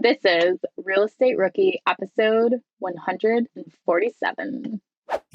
This is Real Estate Rookie episode 147.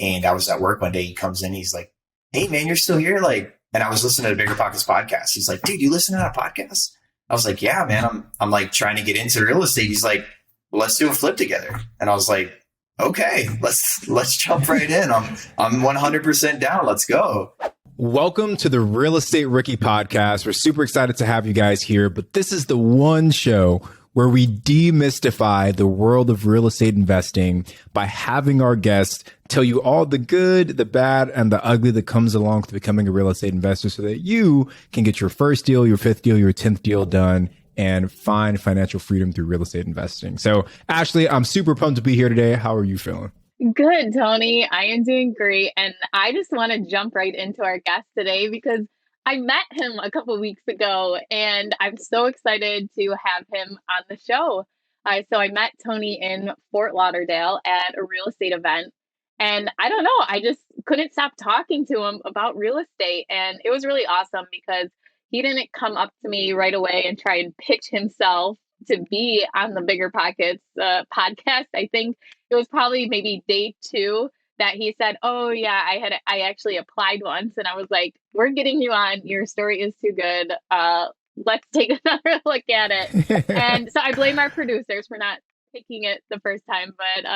And I was at work one day. He comes in. He's like, "Hey, man, you're still here?" And I was listening to the Bigger Pockets podcast. He's like, "Dude, you listen to that podcast?" I was like, "Yeah, man. I'm like trying to get into real estate." He's like, "Well, let's do a flip together." And I was like, "Okay, let's jump right in. I'm 100% down. Let's go." Welcome to the Real Estate Rookie podcast. We're super excited to have you guys here, but this is the one show where we demystify the world of real estate investing by having our guests tell you all the good, the bad, and the ugly that comes along with becoming a real estate investor so that you can get your first deal, your fifth deal, your 10th deal done and find financial freedom through real estate investing. So, Ashley, I'm super pumped to be here today. How are you feeling? Good, Tony. I am doing great. And I just want to jump right into our guest today because I met him a couple weeks ago and I'm so excited to have him on the show. So I met Tony in Fort Lauderdale at a real estate event. And I don't know, I just couldn't stop talking to him about real estate. And it was really awesome because he didn't come up to me right away and try and pitch himself to be on the Bigger Pockets podcast. I think it was probably maybe day 2 that he said, "Oh yeah, I actually applied once," and I was like, "We're getting you on. Your story is too good. Let's take another look at it." And so I blame our producers for not picking it the first time, but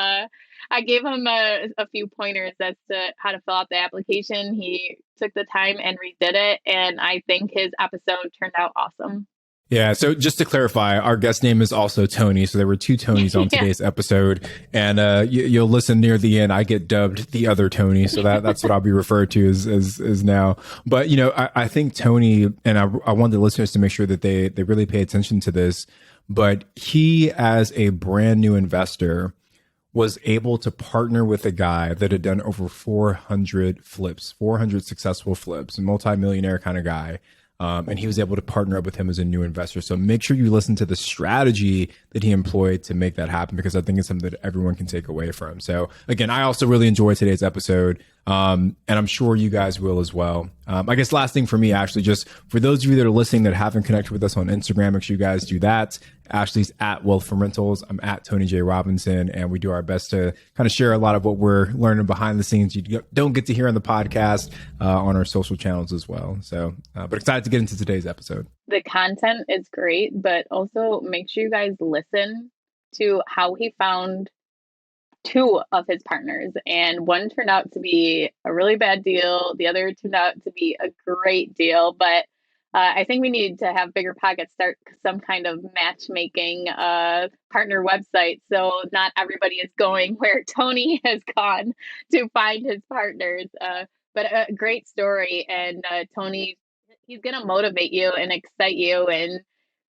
I gave him a few pointers as to how to fill out the application. He took the time and redid it, and I think his episode turned out awesome. Yeah. So just to clarify, our guest name is also Tony. So there were 2 Tonys on today's episode, and you'll listen near the end. I get dubbed the other Tony, so that's what I'll be referred to as now. But I think Tony, and I want the listeners to make sure that they really pay attention to this. But he, as a brand new investor, was able to partner with a guy that had done over 400 flips, 400 successful flips, a multimillionaire kind of guy. And he was able to partner up with him as a new investor. So make sure you listen to the strategy that he employed to make that happen, because I think it's something that everyone can take away from. So again, I also really enjoyed today's episode. And I'm sure you guys will as well. I guess last thing for me, Ashley, just for those of you that are listening that haven't connected with us on Instagram, make sure you guys do that. Ashley's at Wealth from Rentals. I'm at Tony J. Robinson, and we do our best to kind of share a lot of what we're learning behind the scenes. You don't get to hear on the podcast, on our social channels as well. So, but excited to get into today's episode. The content is great, but also make sure you guys listen to how he found 2 of his partners, and one turned out to be a really bad deal. The other turned out to be a great deal, but I think we need to have Bigger Pockets start some kind of matchmaking partner website, so not everybody is going where Tony has gone to find his partners. But a great story, and Tony, he's going to motivate you and excite you and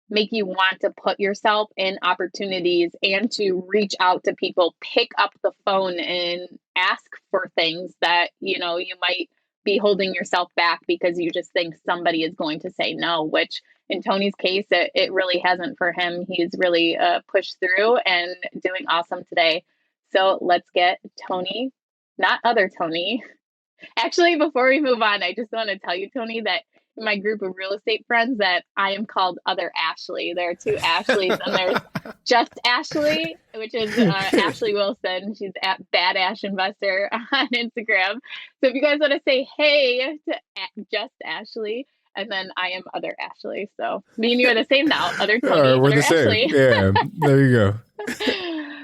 make you want to put yourself in opportunities and to reach out to people, pick up the phone and ask for things that, you might be holding yourself back because you just think somebody is going to say no, which in Tony's case, it really hasn't for him. He's really pushed through and doing awesome today. So let's get Tony, not other Tony. Actually, before we move on, I just want to tell you, Tony, that in my group of real estate friends that I am called Other Ashley. There are 2 Ashleys, and there's Just Ashley, which is Ashley Wilson. She's at Bad Ash Investor on Instagram. So if you guys want to say hey to Just Ashley, and then I am Other Ashley. So me and you are the same now. Other Tony, we're Other the same. Ashley. Yeah, there you go.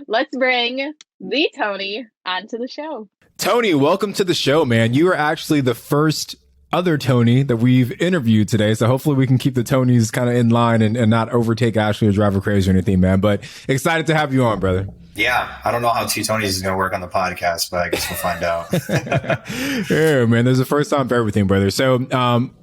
Let's bring the Tony onto the show. Tony, welcome to the show, man. You are actually the first other Tony that we've interviewed today. So hopefully we can keep the Tonys kind of in line and not overtake Ashley or drive her crazy or anything, man. But excited to have you on, brother. Yeah, I don't know how 2 Tonys is going to work on the podcast, but I guess we'll find out. Yeah, man, there's a first time for everything, brother. So,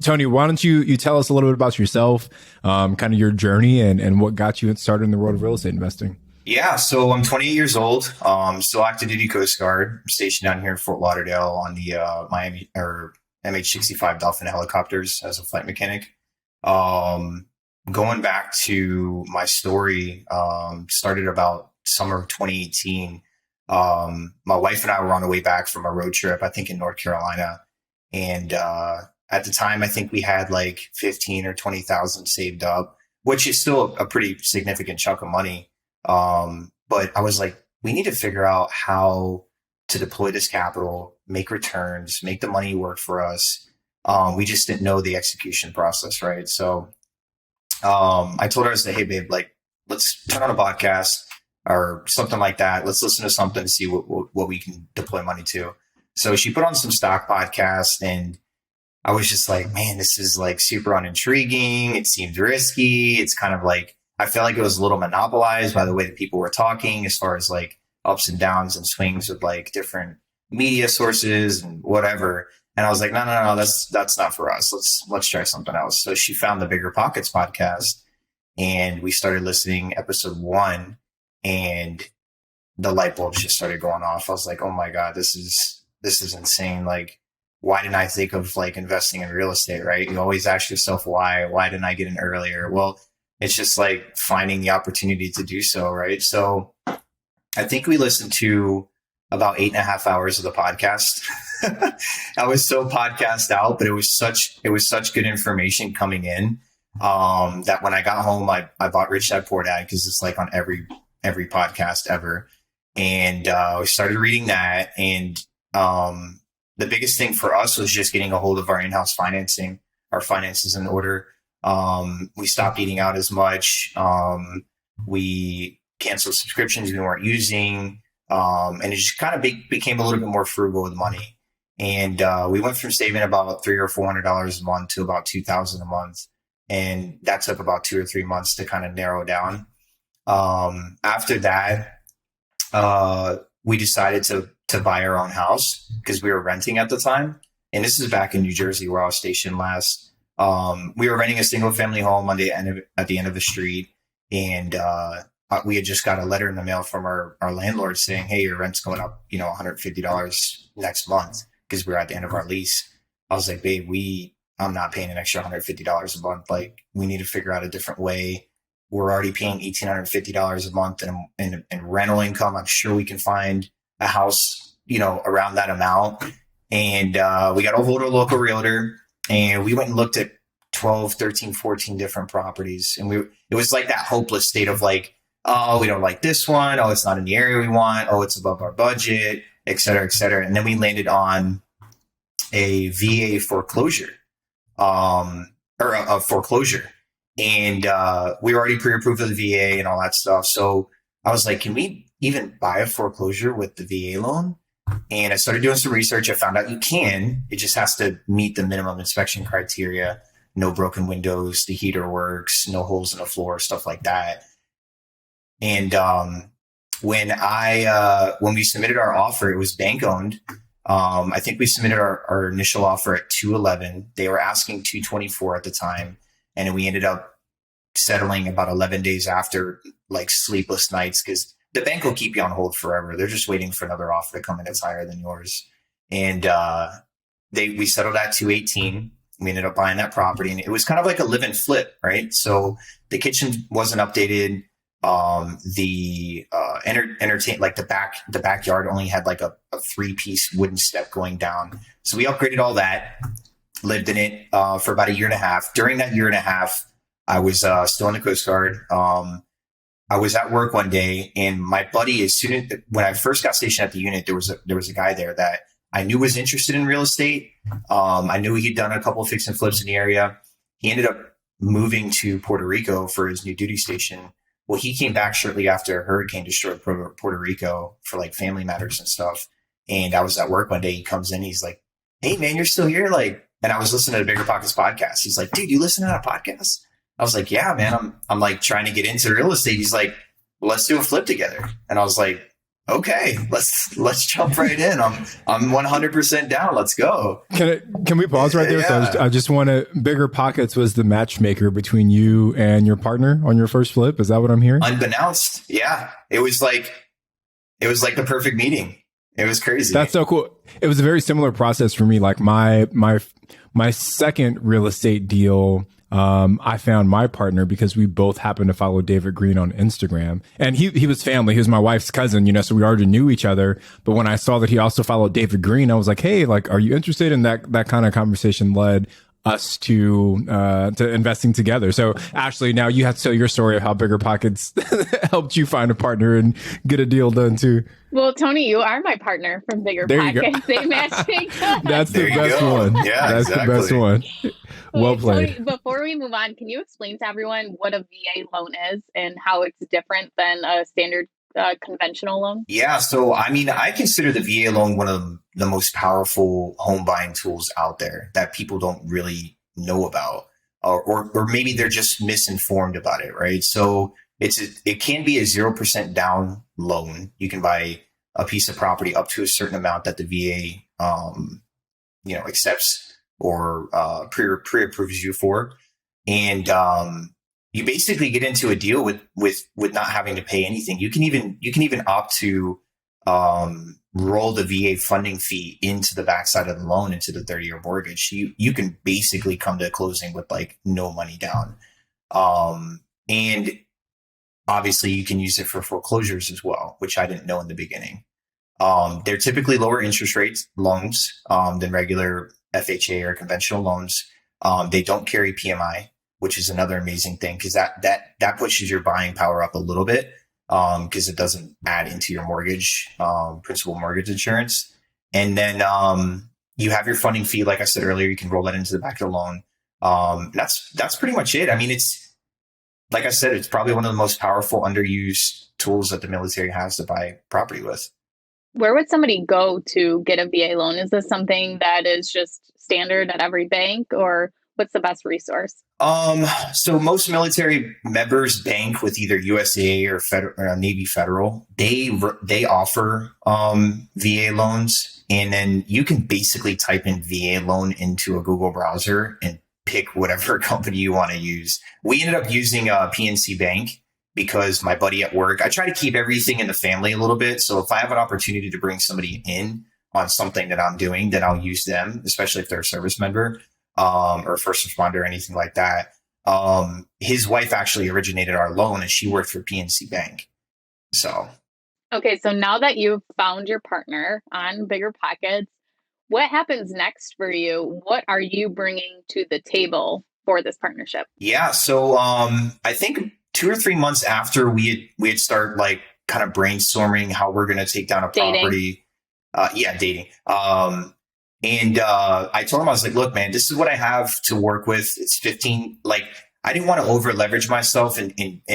Tony, why don't you tell us a little bit about yourself, kind of your journey and what got you started in the world of real estate investing? Yeah, so I'm 28 years old, still active duty Coast Guard. I'm stationed down here in Fort Lauderdale on the Miami or MH-65 Dolphin helicopters as a flight mechanic. Going back to my story, started about summer of 2018. My wife and I were on the way back from a road trip, I think in North Carolina. And at the time, I think we had like 15 or 20,000 saved up, which is still a pretty significant chunk of money. But I was like, we need to figure out how to deploy this capital, make returns, make the money work for us. We just didn't know the execution process, right? So I told her, I said, hey, babe, like, let's turn on a podcast or something like that. Let's listen to something to see what we can deploy money to. So she put on some stock podcasts, and I was just like, man, this is like super unintriguing. It seems risky. It's kind of like, I felt like it was a little monopolized by the way that people were talking as far as like ups and downs and swings with like different media sources and whatever. And I was like, no, that's not for us. Let's try something else. So she found the Bigger Pockets podcast, and we started listening episode 1, and the light bulbs just started going off. I was like, oh my God, this is insane. Like, why didn't I think of like investing in real estate, right? You always ask yourself why didn't I get in earlier? Well, it's just like finding the opportunity to do so, right? So I think we listened to about 8.5 hours of the podcast. I was so podcast out, but it was such good information coming in, that when I got home, I bought Rich Dad Poor Dad, because it's like on every podcast ever. And we started reading that. And the biggest thing for us was just getting a hold of our in-house financing, our finances in order. We stopped eating out as much. We canceled subscriptions we weren't using. And it just kind of became a little bit more frugal with money. And we went from saving about $300 or $400 a month to about $2,000 a month. And that took about 2 or 3 months to kind of narrow down. After that, we decided to buy our own house because we were renting at the time. And this is back in New Jersey where I was stationed last. We were renting a single family home at the end of the street. And we had just got a letter in the mail from our landlord saying, hey, your rent's going up, $150 next month, because we were at the end of our lease. I was like, babe, I'm not paying an extra $150 a month. Like, we need to figure out a different way. We're already paying $1,850 a month in rental income. I'm sure we can find a house, around that amount. And we got a hold of a local realtor, and we went and looked at 12, 13, 14 different properties. And it was like that hopeless state of like, oh, we don't like this one. Oh, it's not in the area we want. Oh, it's above our budget, et cetera, et cetera. And then we landed on a VA foreclosure, or a foreclosure. And we were already pre-approved for the VA and all that stuff. So I was like, can we even buy a foreclosure with the VA loan? And I started doing some research. I found out you can. It just has to meet the minimum inspection criteria. No broken windows, the heater works, no holes in the floor, stuff like that. And when we submitted our offer, it was bank owned. I think we submitted our initial offer at 211. They were asking 224 at the time. And we ended up settling about 11 days after, like sleepless nights, because the bank will keep you on hold forever. They're just waiting for another offer to come in that's higher than yours. And we settled at 218. We ended up buying that property, and it was kind of like a live and flip, right? So the kitchen wasn't updated. The like the backyard only had like a 3-piece wooden step going down. So we upgraded all that, lived in it for about a year and a half. During that year and a half, I was still in the Coast Guard. I was at work one day, and my buddy, when I first got stationed at the unit, there was a guy there that I knew was interested in real estate. I knew he'd done a couple of fix and flips in the area. He ended up moving to Puerto Rico for his new duty station. Well, he came back shortly after a hurricane destroyed Puerto Rico for like family matters and stuff. And I was at work one day. He comes in, he's like, hey man, you're still here? Like, and I was listening to the Bigger Pockets podcast. He's like, dude, you listen to that podcast? I was like, yeah, man, I'm like trying to get into real estate. He's like, well, let's do a flip together. And I was like, okay, let's jump right in. I'm 100% down. Let's go. Can we pause right there? Yeah. So I just want to, Bigger Pockets was the matchmaker between you and your partner on your first flip. Is that what I'm hearing? Unbeknownst. Yeah. It was like the perfect meeting. It was crazy. That's so cool. It was a very similar process for me. Like my second real estate deal, I found my partner because we both happened to follow David Green on Instagram, and he was family. He was my wife's cousin, so we already knew each other. But when I saw that he also followed David Green, I was like, hey, like, are you interested in that kind of conversation led us to investing together. So Ashley, now you have to tell your story of how Bigger Pockets helped you find a partner and get a deal done too. Well, Tony, you are my partner from Bigger There you Pockets. They match me good. That's the There you best go. one. Yeah, That's exactly. the best one. Well Wait, played. Tony, before we move on, can you explain to everyone what a VA loan is and how it's different than a standard conventional loan? Yeah. So, I mean, I consider the VA loan one of the most powerful home buying tools out there that people don't really know about, or maybe they're just misinformed about it. Right. So it can be a 0% down loan. You can buy a piece of property up to a certain amount that the VA, accepts or pre-approves you for. And, you basically get into a deal with not having to pay anything. You can even opt to roll the VA funding fee into the backside of the loan into the 30-year mortgage. You can basically come to closing with like no money down. And obviously you can use it for foreclosures as well, which I didn't know in the beginning. They're typically lower interest rates loans than regular FHA or conventional loans. They don't carry PMI, which is another amazing thing because that pushes your buying power up a little bit because it doesn't add into your mortgage, principal mortgage insurance. And then you have your funding fee. Like I said earlier, you can roll that into the back of the loan. That's pretty much it. I mean, it's like I said, it's probably one of the most powerful underused tools that the military has to buy property with. Where would somebody go to get a VA loan? Is this something that is just standard at every bank, or what's the best resource? So most military members bank with either USA or Navy Federal. They offer VA loans, and then you can basically type in VA loan into a Google browser and pick whatever company you want to use. We ended up using PNC Bank because my buddy at work, I try to keep everything in the family a little bit. So if I have an opportunity to bring somebody in on something that I'm doing, then I'll use them, especially if they're a service member. Or first responder or anything like that. His wife actually originated our loan and she worked for PNC Bank. So. Okay. So now that you've found your partner on Bigger Pockets, what happens next for you? What are you bringing to the table for this partnership? Yeah. So, I think 2 or 3 months after we had started like kind of brainstorming how we're going to take down a property. Dating. And I told him, I was like, look, man, this is what I have to work with. It's 15. Like, I didn't want to over leverage myself and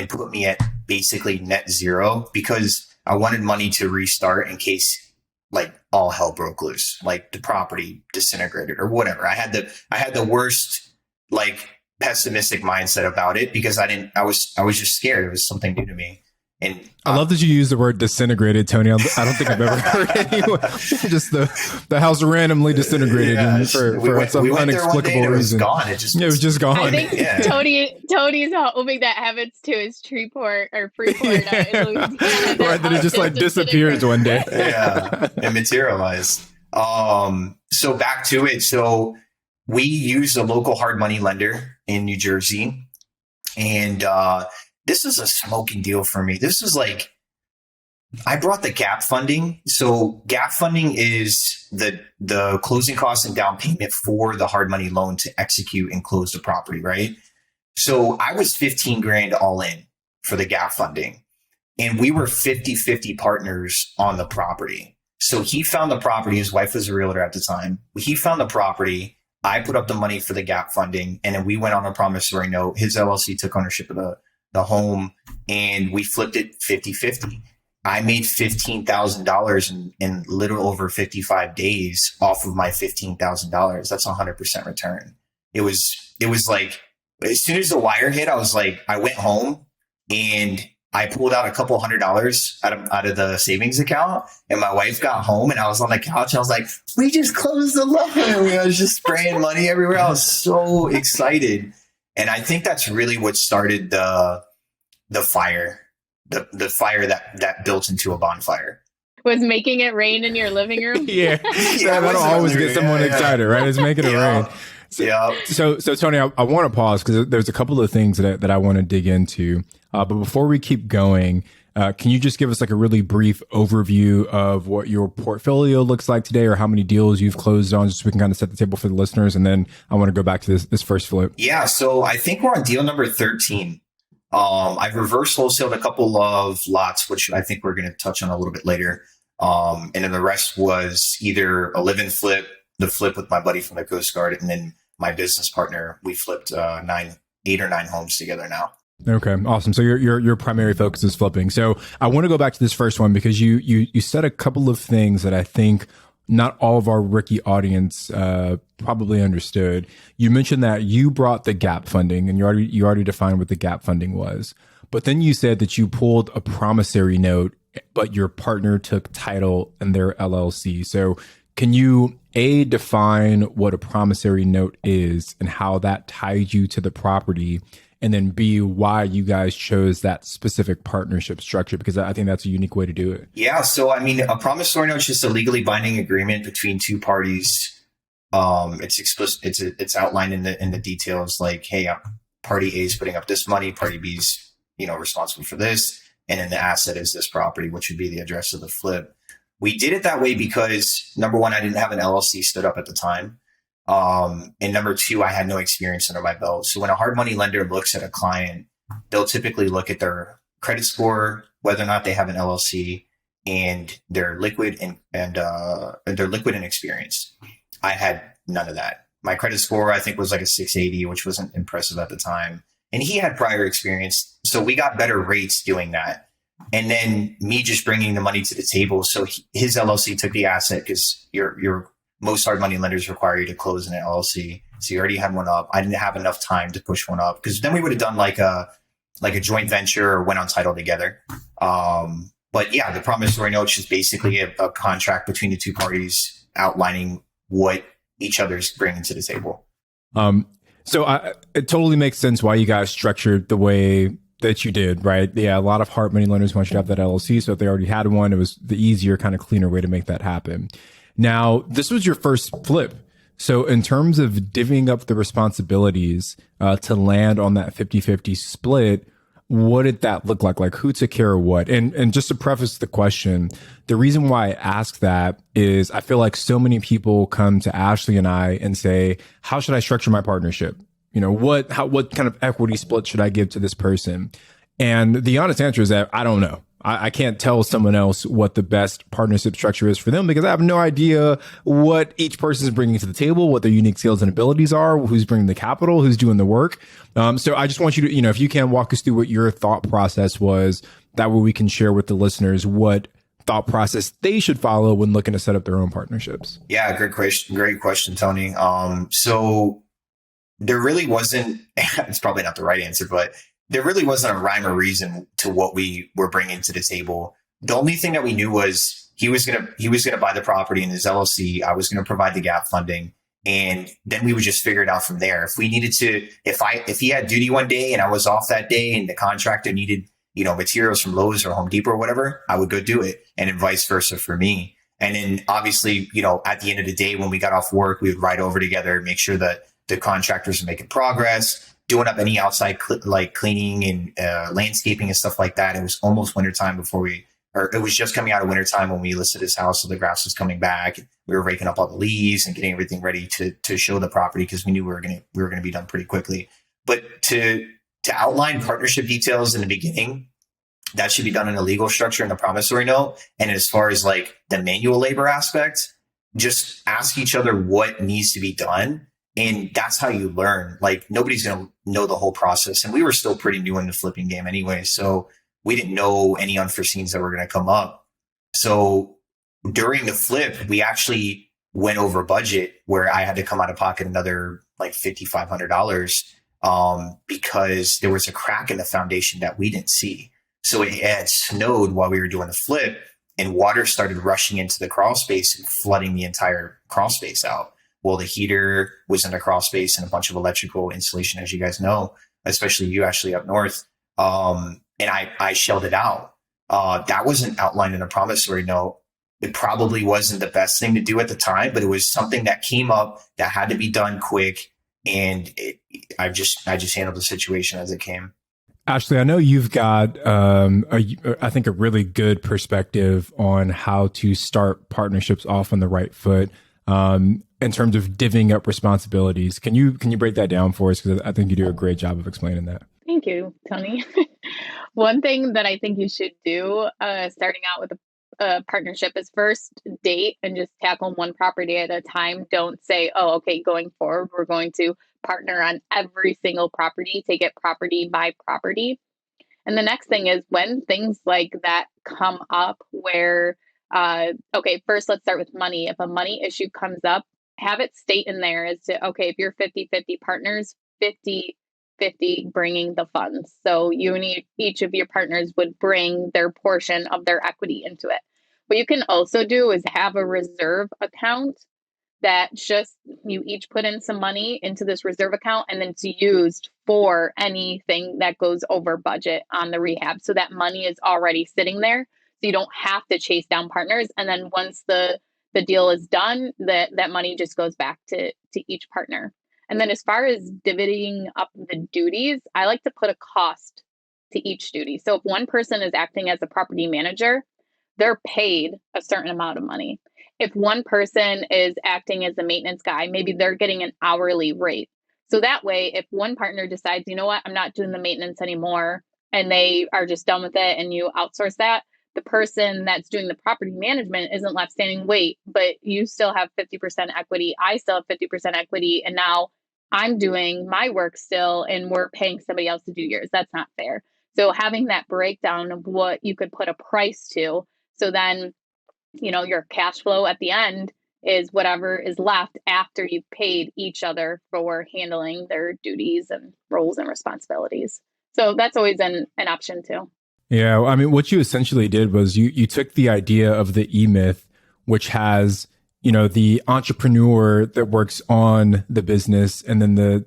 put me at basically net zero because I wanted money to restart in case like all hell broke loose, like the property disintegrated or whatever. I had the worst, like pessimistic mindset about it because I was just scared. It was something new to me. And I love that you use the word disintegrated, Tony. I don't think I've ever heard anyone. Just the house randomly disintegrated for some inexplicable reason. It was gone. It was just gone. I think Tony's hoping that happens to his Freeport in Louisiana. Right, that it just like disappears one day. Yeah, it materialized. So back to it. So we used a local hard money lender in New Jersey, and this is a smoking deal for me. This is like, I brought the gap funding. So gap funding is the closing costs and down payment for the hard money loan to execute and close the property, right? So I was 15 grand all in for the gap funding. And we were 50-50 partners on the property. So he found the property. His wife was a realtor at the time. He found the property. I put up the money for the gap funding. And then we went on a promissory note. His LLC took ownership of the home and we flipped it 50-50. I made $15,000 in little over 55 days off of my $15,000. That's 100% return. It was like, as soon as the wire hit, I was like, I went home and I pulled out a couple $100 out of the savings account, and my wife got home and I was on the couch. I was like, we just closed the loan. I was just spraying money everywhere. I was so excited. And I think that's really what started the fire, the fire that built into a bonfire. Was making it rain in your living room? Yeah, that'll always get someone excited, right? It's making it rain. So Tony, I want to pause because there's a couple of things that I want to dig into. But before we keep going, Can you just give us like a really brief overview of what your portfolio looks like today, or how many deals you've closed on, just so we can kind of set the table for the listeners? And then I want to go back to this first flip. Yeah, so I think we're on deal number 13. I've reverse wholesaled a couple of lots, which I think we're going to touch on a little bit later. And then the rest was either a live-in flip, the flip with my buddy from the Coast Guard, and then my business partner. We flipped 8 or 9 homes together now. Okay, awesome. So your primary focus is flipping. So I want to go back to this first one because you said a couple of things that I think not all of our rookie audience probably understood. You mentioned that you brought the gap funding, and you already defined what the gap funding was. But then you said that you pulled a promissory note, but your partner took title in their LLC. So can you define what a promissory note is and how that tied you to the property? And then B, why you guys chose that specific partnership structure? Because I think that's a unique way to do it. Yeah. So, I mean, a promissory note is just a legally binding agreement between two parties. It's explicit. It's outlined in the details, like, hey, party A is putting up this money, party B's, responsible for this. And then the asset is this property, which would be the address of the flip. We did it that way because, number one, I didn't have an LLC stood up at the time. And number two, I had no experience under my belt. So when a hard money lender looks at a client, they'll typically look at their credit score, whether or not they have an LLC, and they're liquid and they're liquid and experienced. I had none of that. My credit score, I think, was like a 680, which wasn't impressive at the time. And he had prior experience. So we got better rates doing that. And then me just bringing the money to the table. So his LLC took the asset, because your most hard money lenders require you to close an LLC. So you already had one up. I didn't have enough time to push one up, because then we would have done like a joint venture or went on title together. But yeah, the promissory note is just basically a contract between the two parties outlining what each other's bringing to the table. So it totally makes sense why you guys structured the way that you did, right? Yeah, a lot of hard money lenders want you to have that LLC. So if they already had one, it was the easier, kind of cleaner way to make that happen. Now, this was your first flip. So in terms of divvying up the responsibilities to land on that 50-50 split, what did that look like? Like, who took care of what? And just to preface the question, the reason why I ask that is I feel like so many people come to Ashley and I and say, how should I structure my partnership? What kind of equity split should I give to this person? And the honest answer is that I don't know. I can't tell someone else what the best partnership structure is for them, because I have no idea what each person is bringing to the table, what their unique skills and abilities are, who's bringing the capital, who's doing the work. So I just want you to, if you can walk us through what your thought process was, that way we can share with the listeners what thought process they should follow when looking to set up their own partnerships. Yeah, great question, Tony. So there really wasn't, it's probably not the right answer, but there really wasn't a rhyme or reason to what we were bringing to the table. The only thing that we knew was he was gonna buy the property in his LLC. I was gonna provide the gap funding, and then we would just figure it out from there. If we needed to, if he had duty one day and I was off that day, and the contractor needed materials from Lowe's or Home Depot or whatever, I would go do it, and then vice versa for me. And then obviously, at the end of the day, when we got off work, we would ride over together, make sure that the contractors are making progress, doing up any outside cleaning and landscaping and stuff like that. It was almost wintertime it was just coming out of wintertime when we listed his house. So the grass was coming back. We were raking up all the leaves and getting everything ready to show the property, because we knew we were going to be done pretty quickly. But to outline partnership details in the beginning, that should be done in a legal structure in the promissory note. And as far as like the manual labor aspect, just ask each other what needs to be done. And that's how you learn. Like, nobody's going to know the whole process. And we were still pretty new in the flipping game anyway. So we didn't know any unforeseens that were going to come up. So during the flip, we actually went over budget, where I had to come out of pocket another like $5,500 because there was a crack in the foundation that we didn't see. So it had snowed while we were doing the flip, and water started rushing into the crawl space and flooding the entire crawl space out. Well, the heater was in the crawl space and a bunch of electrical installation, as you guys know, especially you, Ashley, up north. And I shelled it out. That wasn't outlined in a promissory note. It probably wasn't the best thing to do at the time, but it was something that came up that had to be done quick. And I just handled the situation as it came. Ashley, I know you've got, I think, a really good perspective on how to start partnerships off on the right foot, in terms of divvying up responsibilities. Can you break that down for us? Because I think you do a great job of explaining that. Thank you, Tony. One thing that I think you should do, starting out with a partnership, is first date and just tackle one property at a time. Don't say, oh, okay, going forward, we're going to partner on every single property, take it property by property. And the next thing is when things like that come up where, okay, first let's start with money. If a money issue comes up, have it state in there as to, okay, if you're 50-50 partners, 50-50 bringing the funds. So you and each of your partners would bring their portion of their equity into it. What you can also do is have a reserve account that just you each put in some money into this reserve account and then it's used for anything that goes over budget on the rehab. So that money is already sitting there. So you don't have to chase down partners. And then once the deal is done, that money just goes back to each partner. And then as far as divvying up the duties, I like to put a cost to each duty. So if one person is acting as a property manager, they're paid a certain amount of money. If one person is acting as a maintenance guy, maybe they're getting an hourly rate. So that way, if one partner decides, you know what, I'm not doing the maintenance anymore, and they are just done with it and you outsource that, the person that's doing the property management isn't left standing, wait, but you still have 50% equity. I still have 50% equity. And now I'm doing my work still, and we're paying somebody else to do yours. That's not fair. So having that breakdown of what you could put a price to, so then, your cash flow at the end is whatever is left after you've paid each other for handling their duties and roles and responsibilities. So that's always an option too. Yeah, I mean, what you essentially did was you took the idea of the E-Myth, which has, the entrepreneur that works on the business and then the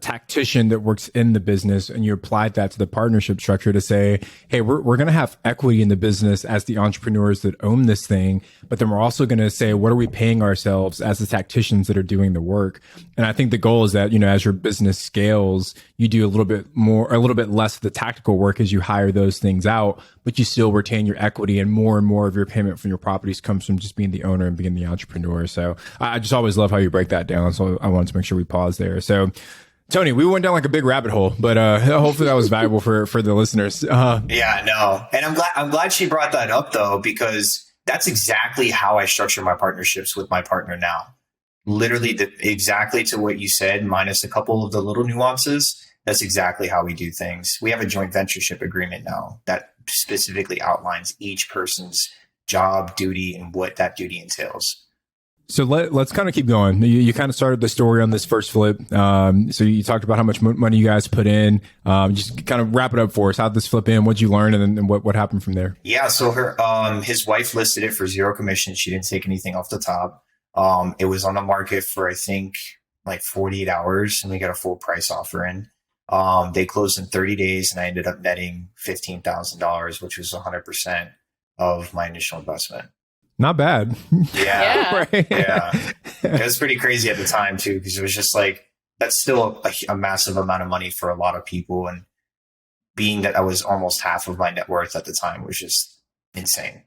tactician that works in the business, and you applied that to the partnership structure to say, hey, we're going to have equity in the business as the entrepreneurs that own this thing, but then we're also going to say, what are we paying ourselves as the tacticians that are doing the work? And I think the goal is that, as your business scales, you do a little bit less of the tactical work as you hire those things out, but you still retain your equity, and more of your payment from your properties comes from just being the owner and being the entrepreneur. So I just always love how you break that down. So I wanted to make sure we pause there. So Tony, we went down like a big rabbit hole, but hopefully that was valuable for the listeners. Yeah, no. And I'm glad she brought that up though, because that's exactly how I structure my partnerships with my partner now. Literally exactly to what you said, minus a couple of the little nuances. That's exactly how we do things. We have a joint ventureship agreement now that specifically outlines each person's job, duty, and what that duty entails. So let's kind of keep going. You kind of started the story on this first flip. So you talked about how much money you guys put in. Just kind of wrap it up for us. How'd this flip in? What'd you learn? And then what happened from there? Yeah. So his wife listed it for 0 commission. She didn't take anything off the top. It was on the market for, I think, like 48 hours, and we got a full price offer in. They closed in 30 days, and I ended up netting $15,000, which was 100% of my initial investment. Not bad. Yeah. Right. Yeah. It was pretty crazy at the time too, because it was just like, that's still a massive amount of money for a lot of people. And being that I was almost half of my net worth at the time was just insane.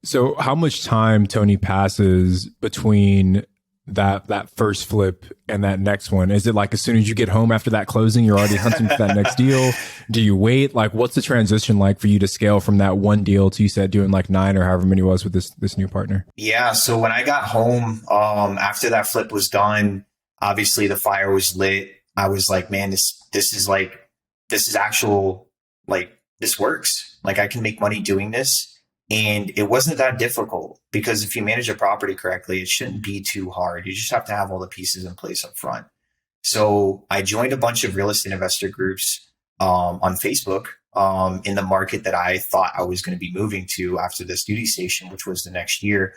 So how much time, Tony, passes between that first flip and that next one? Is it like as soon as you get home after that closing, you're already hunting for that next deal? Do you wait? Like, what's the transition like for you to scale from that one deal to, you said, doing like 9 or however many was with this new partner? Yeah. So when I got home, after that flip was done, obviously the fire was lit. I was like, man, this is actual, like, this works. Like, I can make money doing this. And it wasn't that difficult, because if you manage a property correctly, it shouldn't be too hard. You just have to have all the pieces in place up front. So I joined a bunch of real estate investor groups on Facebook in the market that I thought I was going to be moving to after this duty station, which was the next year,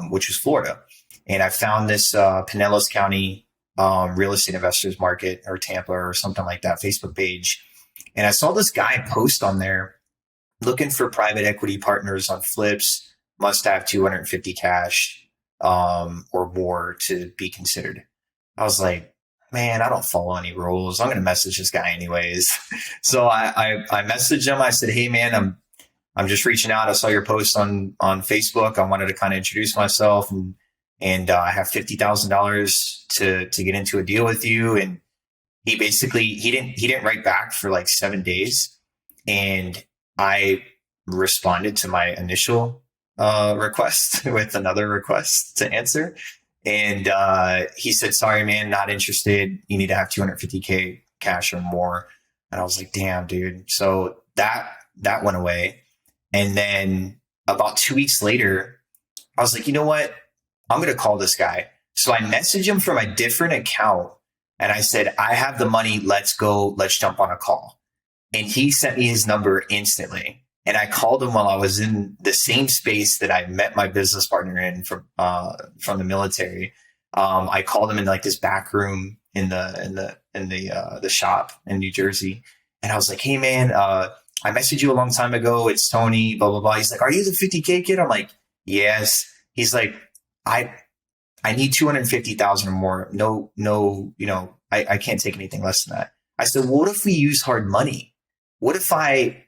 which was Florida. And I found this Pinellas County real estate investors market, or Tampa or something like that, Facebook page. And I saw this guy post on there looking for private equity partners on flips, must have 250 cash or more to be considered. I was like, man, I don't follow any rules. I'm going to message this guy anyways. So I messaged him. I said, hey man, I'm just reaching out. I saw your post on Facebook. I wanted to kind of introduce myself and I have $50,000 to get into a deal with you. And he basically, he didn't write back for like 7 days. And I responded to my initial request with another request to answer. And he said, sorry, man, not interested. You need to have 250K cash or more. And I was like, damn, dude. So that went away. And then about 2 weeks later, I was like, you know what? I'm going to call this guy. So I messaged him from a different account. And I said, I have the money. Let's go. Let's jump on a call. And he sent me his number instantly. And I called him while I was in the same space that I met my business partner in from the military. I called him in like this back room in the shop in New Jersey. And I was like, hey man, I messaged you a long time ago. It's Tony, blah, blah, blah. He's like, are you the 50K kid? I'm like, yes. He's like, I need 250,000 or more. No, I can't take anything less than that. I said, well, what if we use hard money? What if I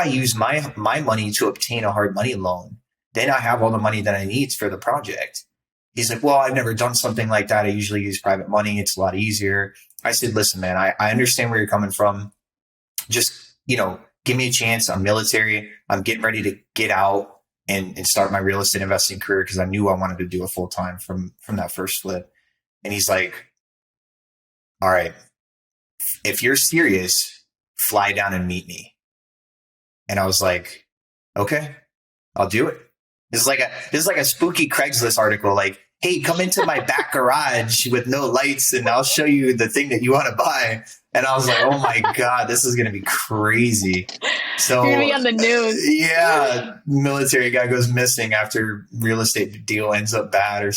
use my money to obtain a hard money loan? Then I have all the money that I need for the project. He's like, well, I've never done something like that. I usually use private money. It's a lot easier. I said, listen, man, I understand where you're coming from. Just, give me a chance. I'm military. I'm getting ready to get out and start my real estate investing career because I knew I wanted to do it full time from that first flip. And he's like, all right, if you're serious, fly down and meet me. And I was like, okay, I'll do it. This is like a spooky Craigslist article. Like, hey, come into my back garage with no lights and I'll show you the thing that you want to buy. And I was like, oh my God, this is going to be crazy. So you're going to be on the news. Yeah. Military guy goes missing after real estate deal ends up bad or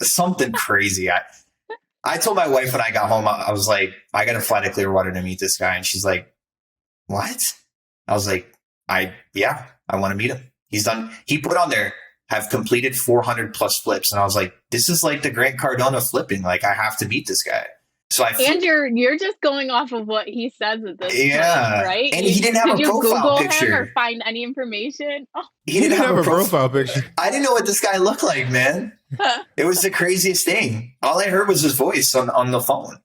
something crazy. I told my wife when I got home, I was like, I got to fly to Clearwater to meet this guy. And she's like, what? I was like, I want to meet him. He put on there, have completed 400 plus flips. And I was like, this is like the Grant Cardone flipping. Like, I have to meet this guy. So and you're just going off of what he says at this point, right? And he didn't have a profile picture. Him or find any information? Oh. He didn't have a profile picture. I didn't know what this guy looked like, man. It was the craziest thing. All I heard was his voice on the phone.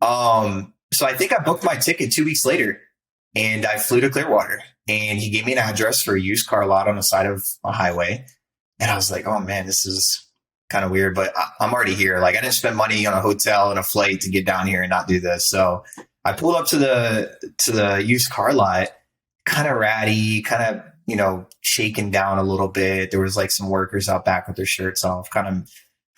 So I think I booked my ticket 2 weeks later and I flew to Clearwater and he gave me an address for a used car lot on the side of a highway. And I was like, oh man, this is kind of weird, but I'm already here. Like I didn't spend money on a hotel and a flight to get down here and not do this. So I pulled up to the used car lot, kind of ratty, kind of, shaken down a little bit. There was like some workers out back with their shirts off, kind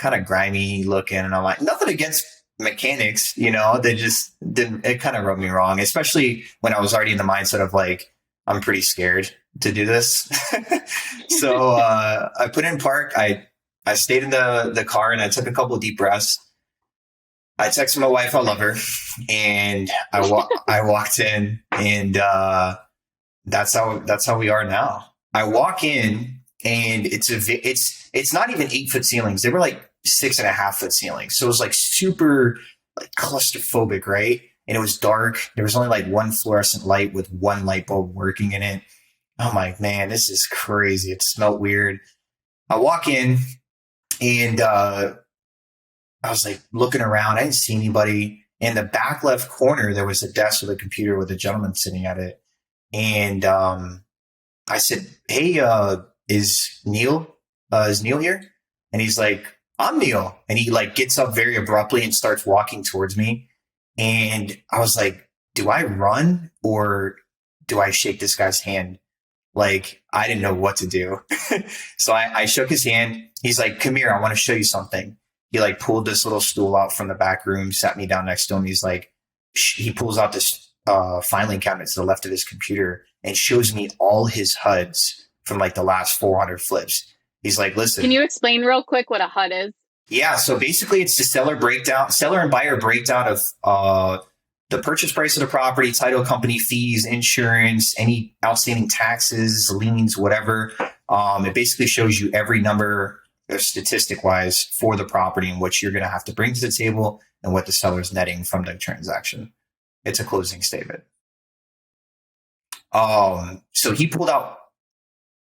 of grimy looking. And I'm like, nothing against mechanics, they just didn't, it kind of rubbed me wrong, especially when I was already in the mindset of like, I'm pretty scared to do this. So I put in park. I stayed in the car and I took a couple of deep breaths. I texted my wife, I love her. And I walked in and that's how we are now. I walk in and it's not even 8-foot ceilings. They were like 6.5-foot ceilings. So it was like super like claustrophobic, right? And it was dark. There was only like one fluorescent light with one light bulb working in it. I'm like, man, this is crazy. It smelled weird. I walk in and I was like looking around. I didn't see anybody. In the back left corner, there was a desk with a computer with a gentleman sitting at it. And I said, hey, is Neil here? And he's like, I'm Neil. And he like gets up very abruptly and starts walking towards me. And I was like, do I run or do I shake this guy's hand? Like, I didn't know what to do. So I shook his hand. He's like, come here. I want to show you something. He like pulled this little stool out from the back room, sat me down next to him. He's like, he pulls out this filing cabinet to the left of his computer and shows me all his HUDs from like the last 400 flips. He's like, listen. Can you explain real quick what a HUD is? Yeah. So basically it's the seller and buyer breakdown of the purchase price of the property, title company fees, insurance, any outstanding taxes, liens, whatever. It basically shows you every number statistic wise for the property and what you're going to have to bring to the table and what the seller's netting from the transaction. It's a closing statement. So he pulled out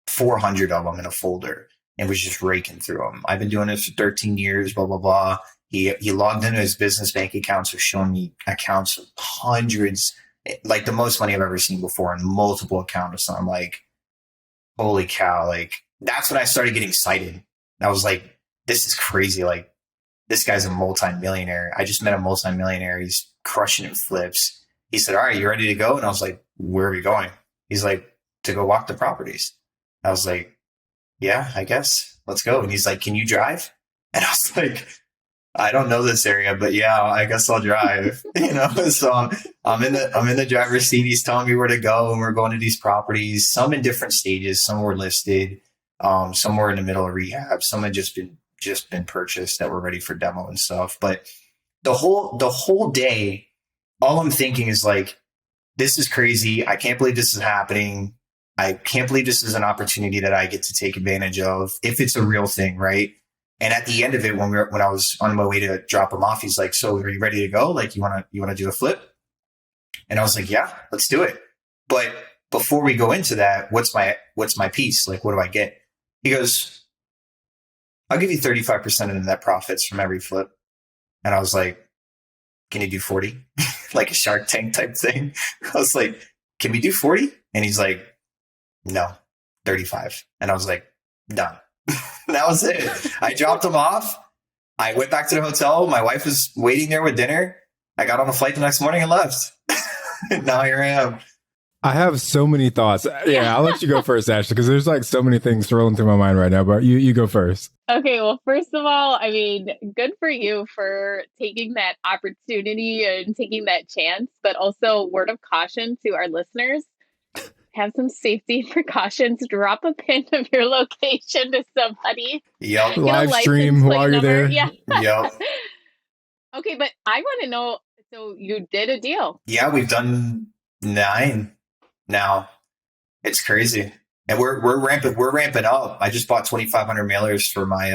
400 of them in a folder and was just raking through them. I've been doing this for 13 years, blah, blah, blah. He logged into his business bank accounts, was showing me accounts of hundreds, like the most money I've ever seen before in multiple accounts. So I'm like, holy cow. Like, that's when I started getting excited. I was like, this is crazy. Like, this guy's a multimillionaire. I just met a multimillionaire. He's crushing it flips. He said, all right, you ready to go? And I was like, where are we going? He's like, to go walk the properties. I was like, yeah, I guess. Let's go. And he's like, can you drive? And I was like, I don't know this area, but yeah, I guess I'll drive. So I'm in the driver's seat. He's telling me where to go, and we're going to these properties, some in different stages. Some were listed. Some were in the middle of rehab. Some had just been purchased that were ready for demo and stuff. But the whole day, all I'm thinking is like, this is crazy. I can't believe this is happening. I can't believe this is an opportunity that I get to take advantage of if it's a real thing, right? And at the end of it, when I was on my way to drop him off, he's like, "So are you ready to go? Like, you want to do a flip?" And I was like, "Yeah, let's do it." But before we go into that, what's my piece? Like, what do I get? He goes, "I'll give you 35% of the net profits from every flip." And I was like, "Can you do 40?" Like a Shark Tank type thing. I was like, "Can we do 40?" And he's like, "No, 35." And I was like, "Done." That was it. I dropped him off. I went back to the hotel. My wife was waiting there with dinner. I got on a flight the next morning and left. Now here I am. I have so many thoughts. Yeah, I'll let you go first, Ashley, because there's like so many things rolling through my mind right now, but you go first. Okay, well, first of all, I mean, good for you for taking that opportunity and taking that chance, but also word of caution to our listeners. Have some safety precautions. Drop a pin of your location to somebody. Yep. Live stream while you're there. Yeah. Yep. Okay, but I want to know, so you did a deal. Yeah, we've done 9 now. It's crazy. And we're ramping up. I just bought 2,500 mailers for my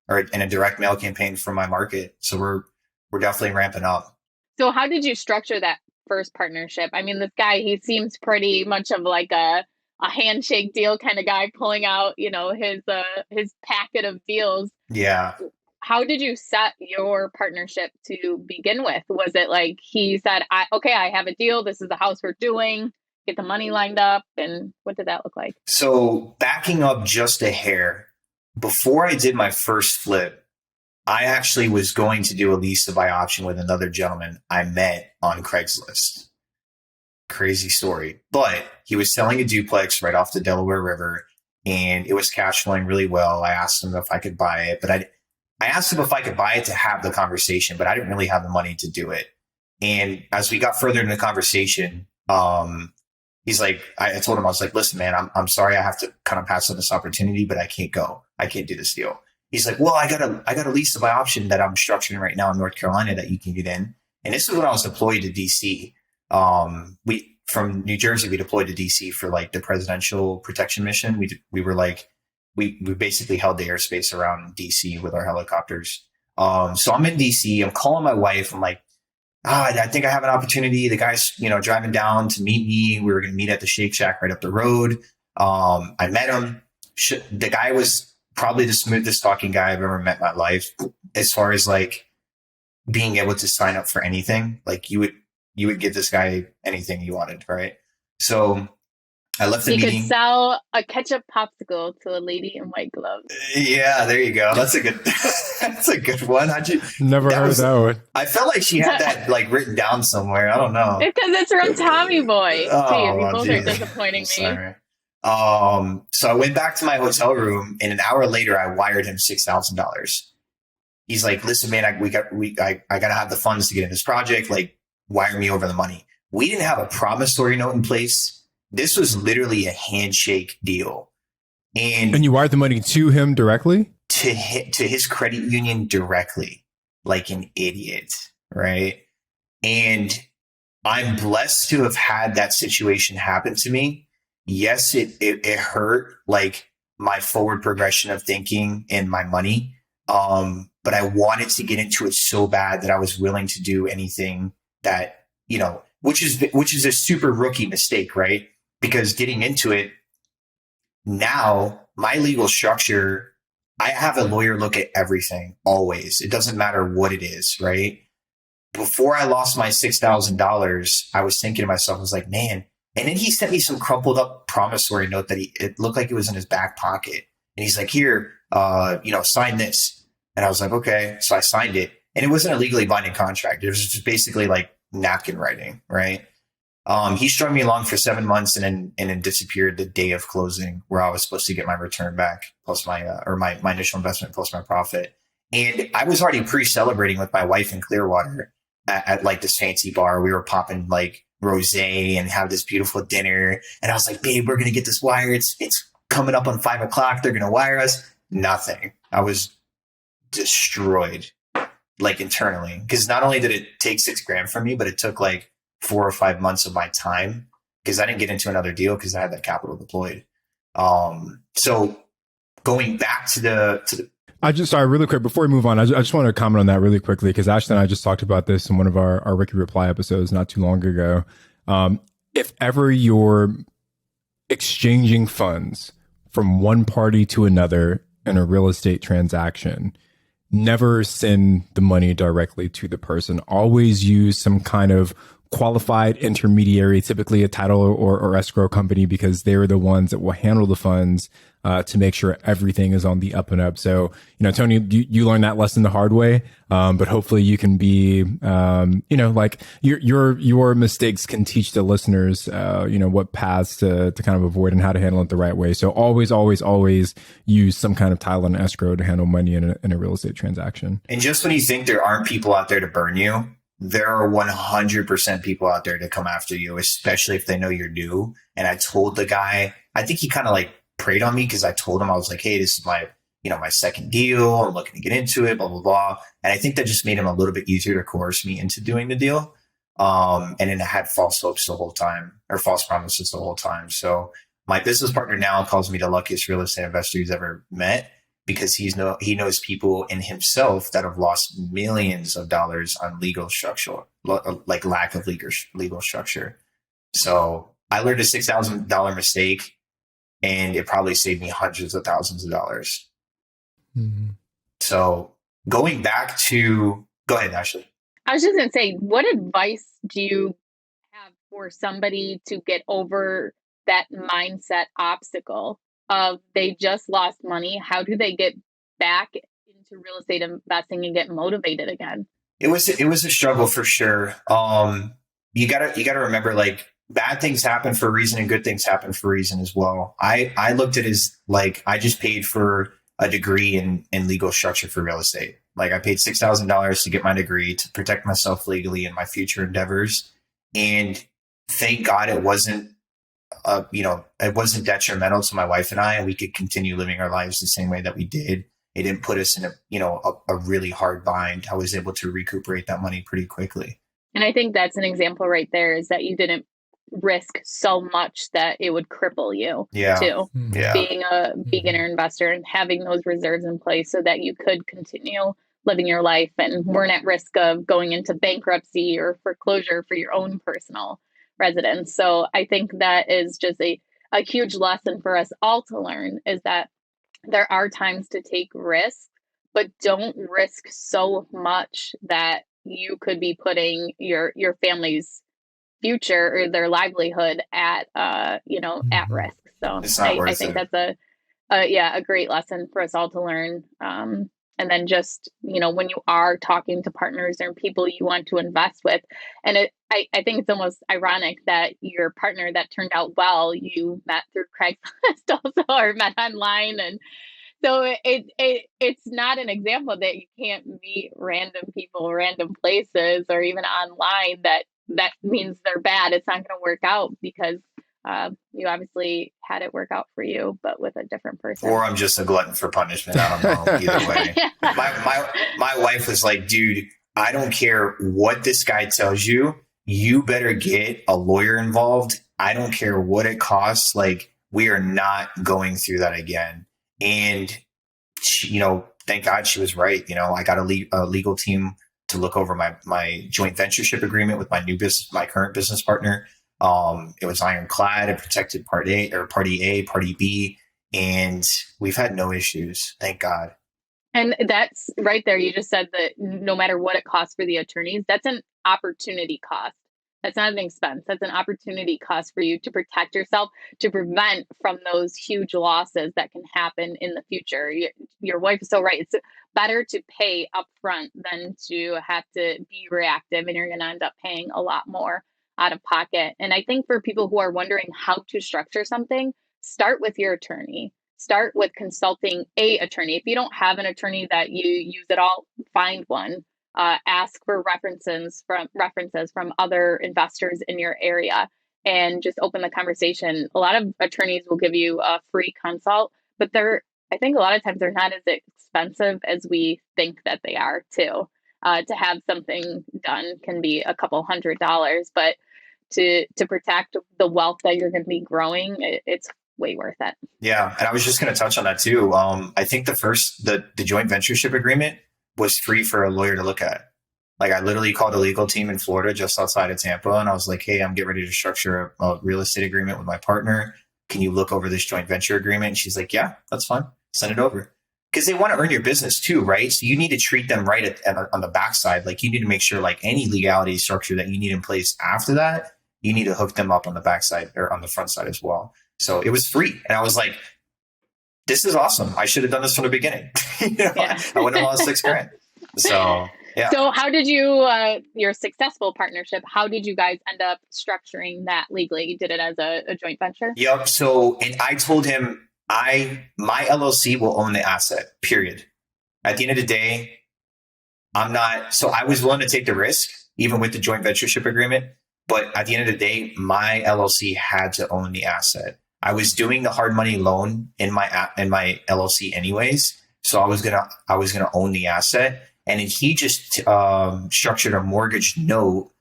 or in a direct mail campaign for my market. So we're definitely ramping up. So how did you structure that first partnership? I mean, this guy, he seems pretty much of like a handshake deal kind of guy, pulling out, his packet of deals. Yeah. How did you set your partnership to begin with? Was it like he said, I have a deal. This is the house we're doing. Get the money lined up. And what did that look like? So backing up just a hair, before I did my first flip, I actually was going to do a lease to buy option with another gentleman I met on Craigslist. Crazy story. But he was selling a duplex right off the Delaware River, and it was cash flowing really well. I asked him if I could buy it, but I asked him if I could buy it to have the conversation, but I didn't really have the money to do it. And as we got further in the conversation, he's like, I told him, I was like, "Listen, man, I'm sorry I have to kind of pass on this opportunity, but I can't go. I can't do this deal." He's like, "Well, I got a lease to buy option that I'm structuring right now in North Carolina that you can get in." And this is when I was deployed to DC. We from New Jersey, we deployed to DC for like the presidential protection mission. We were like, we basically held the airspace around DC with our helicopters. So I'm in DC. I'm calling my wife. I'm like, I think I have an opportunity. The guy's, driving down to meet me. We were going to meet at the Shake Shack right up the road. I met him. The guy was probably the smoothest talking guy I've ever met in my life, as far as like being able to sign up for anything. Like you would give this guy anything you wanted, right? So I left the meeting. You could sell a ketchup popsicle to a lady in white gloves. Yeah, there you go. That's a good one. Never heard of that one. I felt like she had that like written down somewhere. I don't know. Because it's from Tommy Boy. Oh, you both are disappointing me. So I went back to my hotel room, and an hour later, I wired him $6,000. He's like, "Listen, man, I gotta have the funds to get in this project. Like, wire me over the money." We didn't have a promissory note in place. This was literally a handshake deal, and you wired the money to him directly, to his credit union directly, like an idiot, right? And I'm blessed to have had that situation happen to me. Yes, it hurt. Like, my forward progression of thinking and my money. But I wanted to get into it so bad that I was willing to do anything that, which is a super rookie mistake, right? Because getting into it now, my legal structure, I have a lawyer look at everything always. It doesn't matter what it is, right? Before I lost my $6,000, I was thinking to myself, I was like, man. And then he sent me some crumpled up promissory note that it looked like it was in his back pocket. And he's like, here, sign this. And I was like, okay. So I signed it. And it wasn't a legally binding contract. It was just basically like napkin writing, right? He strung me along for 7 months and then disappeared the day of closing, where I was supposed to get my return back plus my initial investment plus my profit. And I was already pre-celebrating with my wife in Clearwater at like this fancy bar. We were popping like rosé and have this beautiful dinner. And I was like, babe, we're going to get this wire. It's coming up on 5 o'clock. They're going to wire us. Nothing. I was destroyed, like internally, because not only did it take $6,000 from me, but it took like 4 or 5 months of my time, because I didn't get into another deal because I had that capital deployed. So going back to the sorry, really quick, before we move on, I just want to comment on that really quickly, because Ashley and I just talked about this in one of our Ricky Reply episodes not too long ago. If ever you're exchanging funds from one party to another in a real estate transaction, never send the money directly to the person. Always use some kind of qualified intermediary, typically a title or escrow company, because they're the ones that will handle the funds to make sure everything is on the up and up. So, Tony, you learned that lesson the hard way, but hopefully you can be, like your mistakes can teach the listeners, what paths to kind of avoid and how to handle it the right way. So always use some kind of title and escrow to handle money in a real estate transaction. And just when you think there aren't people out there to burn you, there are 100% people out there to come after you, especially if they know you're new. And I told the guy, I think he kind of like preyed on me, because I told him, I was like, hey, this is my second deal. I'm looking to get into it, blah, blah, blah. And I think that just made him a little bit easier to coerce me into doing the deal. And then I had false hopes the whole time, or false promises the whole time. So my business partner now calls me the luckiest real estate investor he's ever met, because he knows people in himself that have lost millions of dollars on legal structure, like lack of legal structure. So I learned a $6,000 mistake, and it probably saved me hundreds of thousands of dollars. Mm-hmm. So going back to, go ahead, Ashley. I was just going to say, what advice do you have for somebody to get over that mindset obstacle of they just lost money? How do they get back into real estate investing and get motivated again? It was a struggle for sure. You gotta remember, like, bad things happen for a reason and good things happen for a reason as well. I looked at it as like, I just paid for a degree in legal structure for real estate. Like, I paid $6,000 to get my degree to protect myself legally in my future endeavors. And thank God it wasn't detrimental to my wife and I, and we could continue living our lives the same way that we did. It didn't put us in a really hard bind. I was able to recuperate that money pretty quickly. And I think that's an example right there, is that you didn't risk so much that it would cripple you too. Yeah. Being a beginner investor and having those reserves in place so that you could continue living your life and weren't at risk of going into bankruptcy or foreclosure for your own personal residence. So I think that is just a huge lesson for us all to learn, is that there are times to take risks, but don't risk so much that you could be putting your family's future or their livelihood at at risk. So I think that's a great lesson for us all to learn. And then just, when you are talking to partners or people you want to invest with, and I think it's almost ironic that your partner that turned out well, you met through Craigslist also, or met online. And so it's not an example that you can't meet random people, random places, or even online that means they're bad. It's not going to work out, because you obviously had it work out for you, but with a different person. Or I'm just a glutton for punishment. I don't know. Either way. Yeah. My wife was like, dude, I don't care what this guy tells you. You better get a lawyer involved. I don't care what it costs. Like, we are not going through that again. And she, thank God she was right. I got a legal team to look over my joint ventureship agreement with my current business partner. It was ironclad. It protected party A, party B, and we've had no issues. Thank God. And that's right there. You just said that no matter what it costs for the attorneys, that's an opportunity cost. That's not an expense. That's an opportunity cost for you to protect yourself, to prevent from those huge losses that can happen in the future. Your wife is so right. It's better to pay upfront than to have to be reactive, and you're going to end up paying a lot more out of pocket. And I think for people who are wondering how to structure something, start with your attorney. Start with consulting a attorney. If you don't have an attorney that you use at all, find one. Ask for references from other investors in your area, and just open the conversation. A lot of attorneys will give you a free consult, but I think a lot of times they're not as expensive as we think that they are too. To have something done can be a couple $100s, but to protect the wealth that you're going to be growing, it's way worth it. Yeah, and I was just going to touch on that too. I think the joint ventureship agreement was free for a lawyer to look at. Like, I literally called a legal team in Florida just outside of Tampa, and I was like, hey, I'm getting ready to structure a real estate agreement with my partner. Can you look over this joint venture agreement? And she's like, yeah, that's fine. Send it over. Because they want to earn your business too, right? So you need to treat them right on the backside. Like, you need to make sure, like, any legality structure that you need in place after that, you need to hook them up on the backside or on the front side as well. So it was free. And I was like, this is awesome. I should have done this from the beginning. I wouldn't have lost $6,000. So, yeah. So how did you, your successful partnership, how did you guys end up structuring that legally? You did it as a joint venture? Yep. So, and I told him, my LLC will own the asset, period. At the end of the day, I was willing to take the risk, even with the joint ventureship agreement. But at the end of the day, my LLC had to own the asset. I was doing the hard money loan in my LLC anyways, so I was gonna own the asset, and he just structured a mortgage note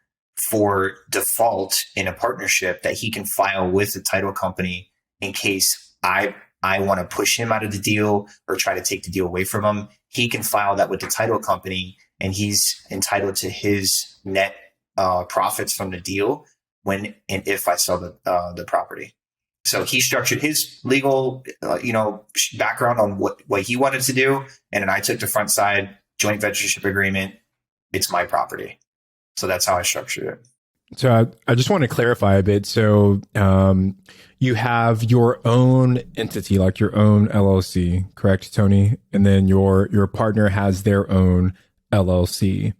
for default in a partnership that he can file with the title company in case I want to push him out of the deal or try to take the deal away from him. He can file that with the title company, and he's entitled to his net profits from the deal when and if I sell the property. So he structured his legal, background on what he wanted to do, and then I took the front side, joint ventureship agreement. It's my property, so that's how I structured it. So I just want to clarify a bit. So you have your own entity, like your own LLC, correct, Tony? And then your partner has their own LLC.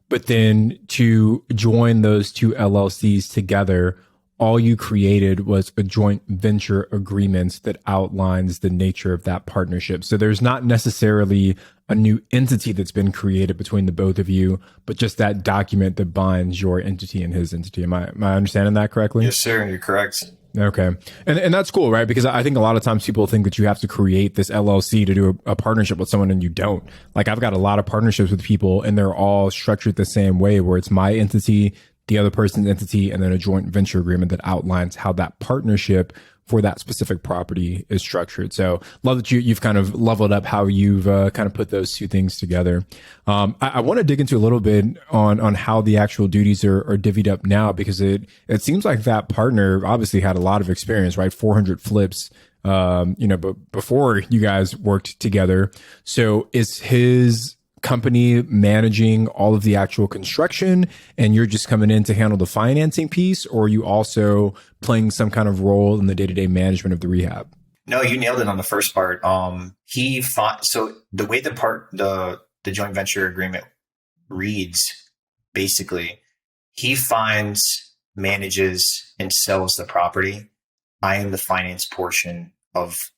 But then to join those two LLCs together, all you created was a joint venture agreement that outlines the nature of that partnership. So there's not necessarily a new entity that's been created between the both of you, but just that document that binds your entity and his entity. Am I understanding that correctly? Yes, sir. You're correct. Okay. And that's cool, right? Because I think a lot of times people think that you have to create this LLC to do a partnership with someone, and you don't. Like, I've got a lot of partnerships with people, and they're all structured the same way, where it's my entity, the other person's entity, and then a joint venture agreement that outlines how that partnership for that specific property is structured. So love that you've kind of leveled up how you've kind of put those two things together. I want to dig into a little bit on how the actual duties are divvied up now, because it seems like that partner obviously had a lot of experience, right? 400 flips, but before you guys worked together. So is his company managing all of the actual construction and you're just coming in to handle the financing piece, or are you also playing some kind of role in the day-to-day management of the rehab? No, you nailed it on the first part. So the way the joint venture agreement reads, basically, he finds, manages, and sells the property. I am the finance portion of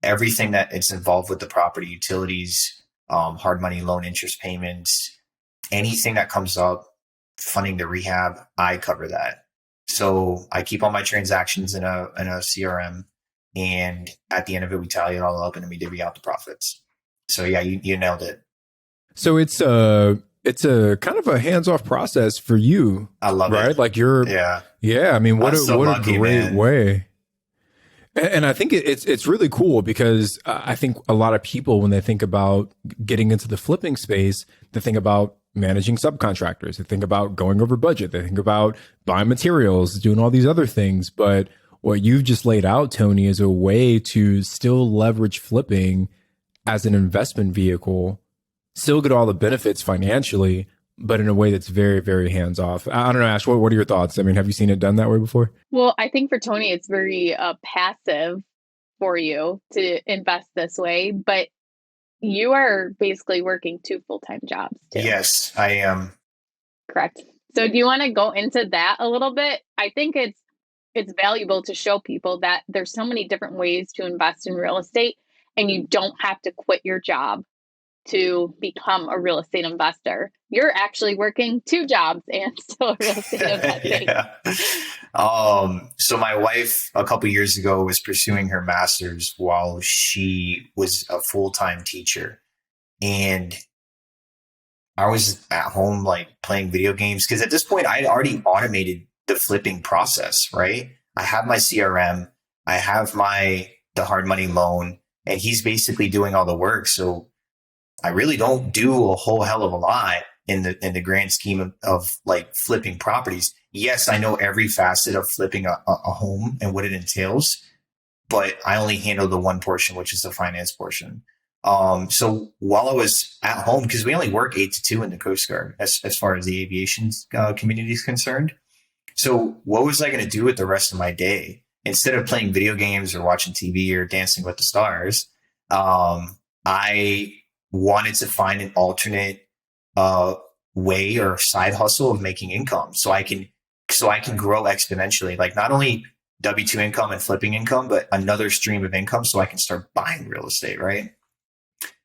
everything that is involved with the property: utilities, hard money loan, interest payments, anything that comes up, funding the rehab, I cover that. So I keep all my transactions in a CRM, and at the end of it, we tally it all up and then we divvy out the profits. So yeah, you nailed it. So it's a kind of a hands-off process for you. I love it. Right? Like yeah. I mean, what a lucky, great man. way. And I think it's really cool because I think a lot of people, when they think about getting into the flipping space, they think about managing subcontractors. They think about going over budget. They think about buying materials, doing all these other things. But what you've just laid out, Tony, is a way to still leverage flipping as an investment vehicle, still get all the benefits financially, but in a way that's very, very hands off. I don't know, Ash, what are your thoughts? I mean, have you seen it done that way before? Well, I think for Tony, it's very passive for you to invest this way, but you are basically working two full-time jobs too. Yes, I am. Correct. So do you want to go into that a little bit? I think it's valuable to show people that there's so many different ways to invest in real estate, and you don't have to quit your job to become a real estate investor. You're actually working two jobs and still real estate investing. Yeah. So my wife a couple years ago was pursuing her master's while she was a full-time teacher. And I was at home like playing video games because at this point I had already automated the flipping process, right? I have my CRM, I have the hard money loan, and he's basically doing all the work. So I really don't do a whole hell of a lot in the grand scheme of like flipping properties. Yes, I know every facet of flipping a home and what it entails, but I only handle the one portion, which is the finance portion. So while I was at home, because we only work 8 to 2 in the Coast Guard as far as the aviation community is concerned. So what was I going to do with the rest of my day? Instead of playing video games or watching TV or dancing with the stars, I wanted to find an alternate way or side hustle of making income so I can grow exponentially, like not only W-2 income and flipping income, but another stream of income so I can start buying real estate, right?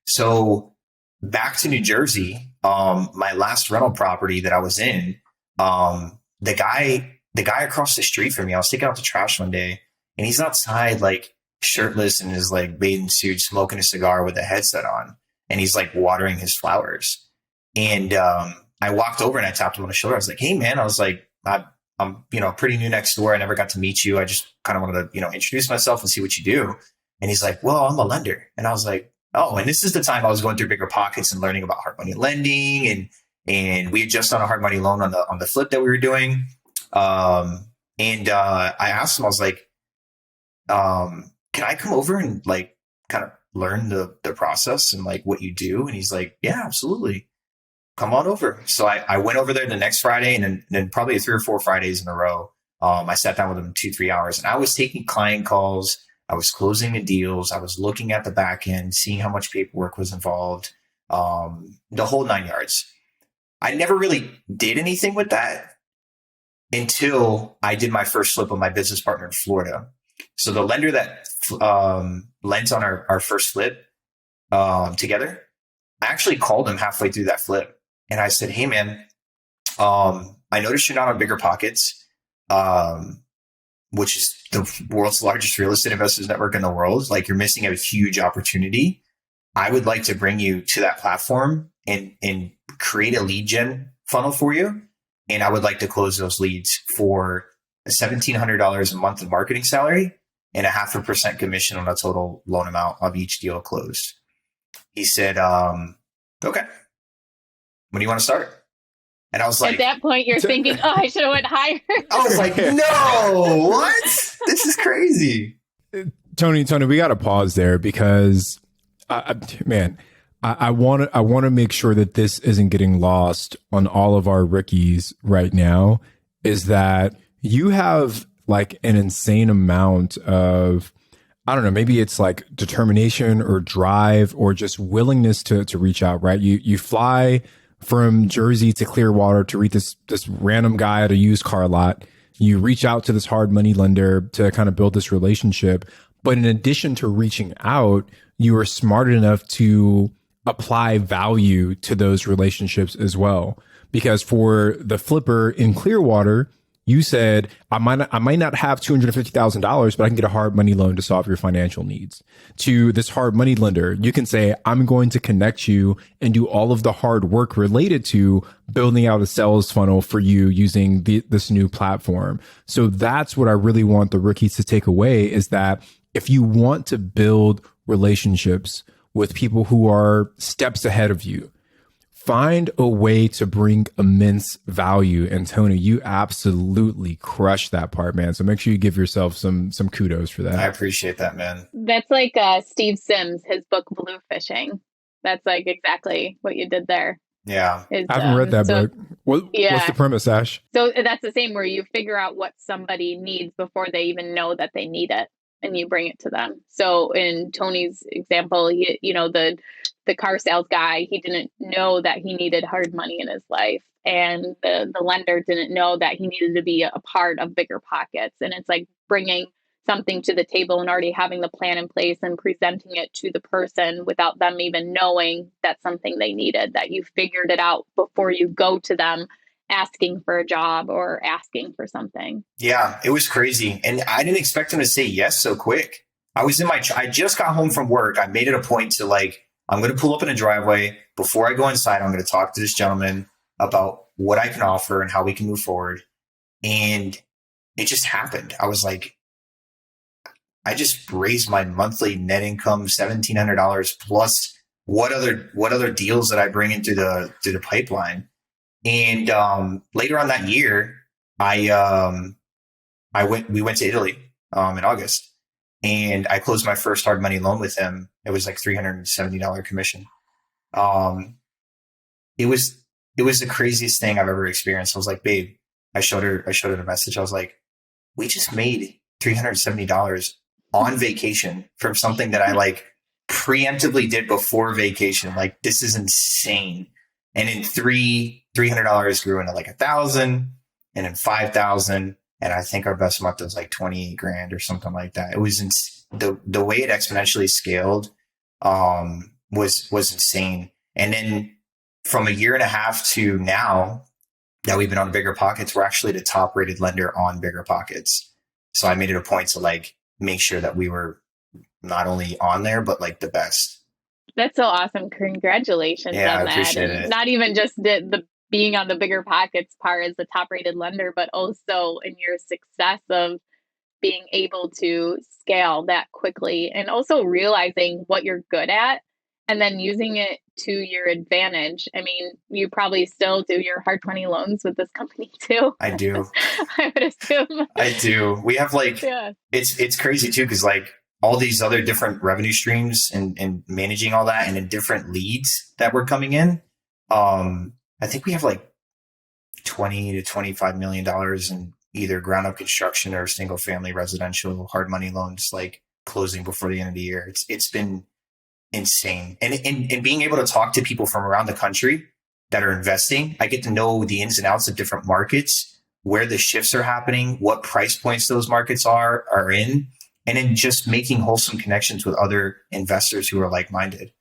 So back to New Jersey, my last rental property that I was in, the guy across the street from me, I was taking out the trash one day and he's outside like shirtless in his like bathing suit, smoking a cigar with a headset on. And he's like watering his flowers. And I walked over and I tapped him on the shoulder. I was like, hey, man, I was like, I'm pretty new next door. I never got to meet you. I just kind of wanted to, introduce myself and see what you do. And he's like, well, I'm a lender. And I was like, oh, and this is the time I was going through Bigger Pockets and learning about hard money lending. And we had just done a hard money loan on the flip that we were doing. I asked him, I was like, can I come over and like kind of learn the process and like what you do? And he's like, yeah, absolutely. Come on over. So I went over there the next Friday and then probably 3 or 4 Fridays in a row. I sat down with him 2-3 hours and I was taking client calls. I was closing the deals. I was looking at the back end, seeing how much paperwork was involved, the whole 9 yards. I never really did anything with that until I did my first flip with my business partner in Florida. So the lender that lent on our first flip together, I actually called him halfway through that flip. And I said, hey, man, I noticed you're not on Bigger Pockets, which is the world's largest real estate investors network in the world. Like you're missing a huge opportunity. I would like to bring you to that platform and create a lead gen funnel for you. And I would like to close those leads for $1,700 a month in marketing salary and 0.5% commission on the total loan amount of each deal closed. He said, okay, when do you want to start? And I was like, at that point, you're thinking, oh, I should have went higher. I was like, no, what? This is crazy. Tony, we got to pause there because, I want to make sure that this isn't getting lost on all of our rookies right now. Is that you have like an insane amount of, I don't know, maybe it's like determination or drive or just willingness to reach out, right? You fly from Jersey to Clearwater to meet this random guy at a used car lot. You reach out to this hard money lender to kind of build this relationship. But in addition to reaching out, you are smart enough to apply value to those relationships as well. Because for the flipper in Clearwater, you said, I might not have $250,000, but I can get a hard money loan to solve your financial needs. To this hard money lender, you can say, I'm going to connect you and do all of the hard work related to building out a sales funnel for you using this new platform. So that's what I really want the rookies to take away, is that if you want to build relationships with people who are steps ahead of you, find a way to bring immense value. And Tony, you absolutely crushed that part, man. So make sure you give yourself some kudos for that. I appreciate that, man. That's like Steve Sims, his book Blue Fishing. That's like exactly what you did there. Yeah. Is, I haven't read that book. What's the premise, Ash? So that's the same where you figure out what somebody needs before they even know that they need it, and you bring it to them. So in Tony's example, the car sales guy, he didn't know that he needed hard money in his life. And the lender didn't know that he needed to be a part of Bigger Pockets. And it's like bringing something to the table and already having the plan in place and presenting it to the person without them even knowing that's something they needed, that you figured it out before you go to them asking for a job or asking for something. Yeah, it was crazy. And I didn't expect him to say yes so quick. I just got home from work. I made it a point to I'm going to pull up in a driveway. Before I go inside, I'm going to talk to this gentleman about what I can offer and how we can move forward. And it just happened. I was like, I just raised my monthly net income $1,700 plus what other deals that I bring into the pipeline. And later on that year, we went to Italy in August, and I closed my first hard money loan with him. It was like $370 commission. It was the craziest thing I've ever experienced. I was like, babe, I showed her the message. I was like, we just made $370 on vacation from something that I preemptively did before vacation. Like, this is insane. And in $300 grew into like 1,000, and then 5,000. And I think our best month was like 28 grand or something like that. It was the way it exponentially scaled, was insane. And then from a year and a half to now that we've been on Bigger Pockets, we're actually the top rated lender on Bigger Pockets. So I made it a point to make sure that we were not only on there, but the best. That's so awesome. Congratulations on that. I appreciate it. Not even just the being on the Bigger Pockets part as the top rated lender, but also in your success of being able to scale that quickly, and also realizing what you're good at and then using it to your advantage. I mean, you probably still do your hard money loans with this company too. I do. I would assume. I do. We have it's crazy too, because all these other different revenue streams and managing all that, and in different leads that were coming in. I think we have $20 to $25 million in either ground up construction or single family residential hard money loans, closing before the end of the year. It's been insane. And being able to talk to people from around the country that are investing, I get to know the ins and outs of different markets, where the shifts are happening, what price points those markets are in, and then just making wholesome connections with other investors who are like-minded.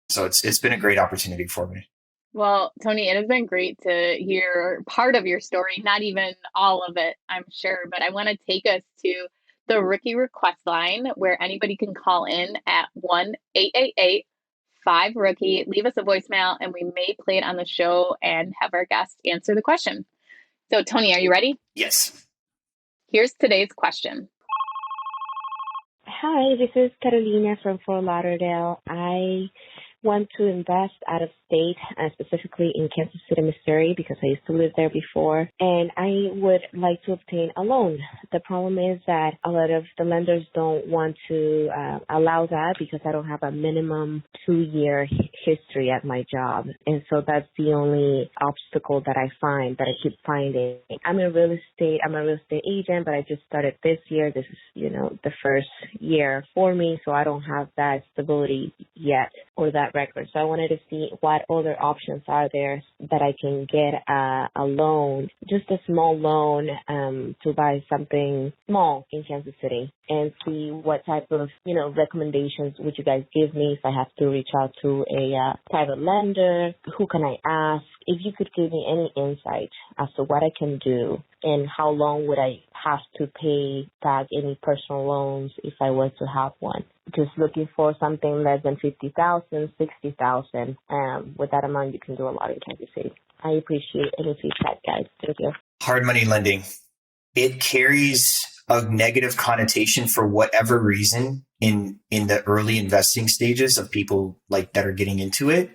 So it's been a great opportunity for me. Well, Tony, it has been great to hear part of your story, not even all of it, I'm sure, but I want to take us to the rookie request line, where anybody can call in at 1-888-5-ROOKIE, leave us a voicemail, and we may play it on the show and have our guest answer the question. So, Tony, are you ready? Yes. Here's today's question. Hi, this is Carolina from Fort Lauderdale. I want to invest out of state, specifically in Kansas City, Missouri, because I used to live there before, and I would like to obtain a loan. The problem is that a lot of the lenders don't want to allow that, because I don't have a minimum 2-year history at my job, and so that's the only obstacle that I keep finding. I'm a real estate agent, but I just started this year. This is, the first year for me, so I don't have that stability yet, or that record. So I wanted to see what other options are there that I can get a loan, just a small loan, to buy something small in Kansas City, and see what type of, recommendations would you guys give me if I have to reach out to a private lender. Who can I ask? If you could give me any insight as to what I can do, and how long would I have to pay back any personal loans if I were to have one. Just looking for something less than $50,000, $60,000. With that amount, you can do a lot in Kansas City. I appreciate any feedback, guys. Thank you. Hard money lending. It carries a negative connotation for whatever reason in the early investing stages of people like that are getting into it.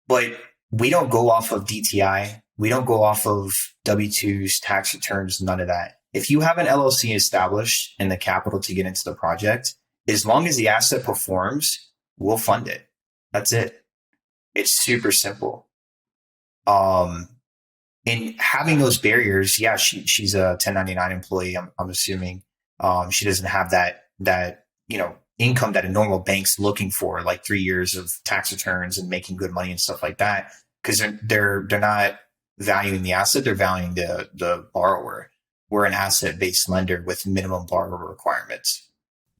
But we don't go off of DTI. We don't go off of W-2s, tax returns, none of that. If you have an LLC established and the capital to get into the project, as long as the asset performs, we'll fund it. That's it. It's super simple. And having those barriers, yeah, she's a 1099 employee. I'm assuming she doesn't have that income that a normal bank's looking for, like 3 years of tax returns and making good money and stuff like that. Because they're not valuing the asset, they're valuing the borrower. We're an asset-based lender with minimum borrower requirements.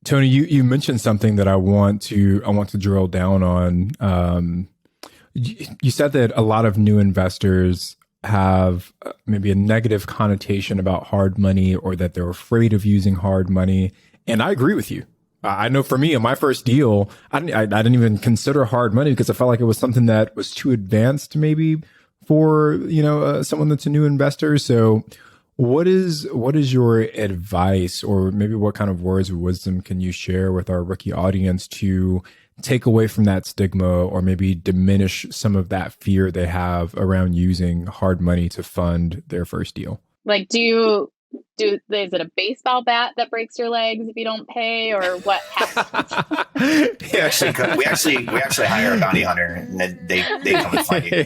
Tony, you mentioned something that I want to drill down on. You said that a lot of new investors have maybe a negative connotation about hard money, or that they're afraid of using hard money. And I agree with you. I know for me, in my first deal, I didn't even consider hard money because I felt like it was something that was too advanced maybe for, someone that's a new investor. So what is your advice, or maybe what kind of words of wisdom can you share with our rookie audience to take away from that stigma, or maybe diminish some of that fear they have around using hard money to fund their first deal? Like, is it a baseball bat that breaks your legs if you don't pay, or what happens? we actually hire a bounty hunter, and then they come and find you.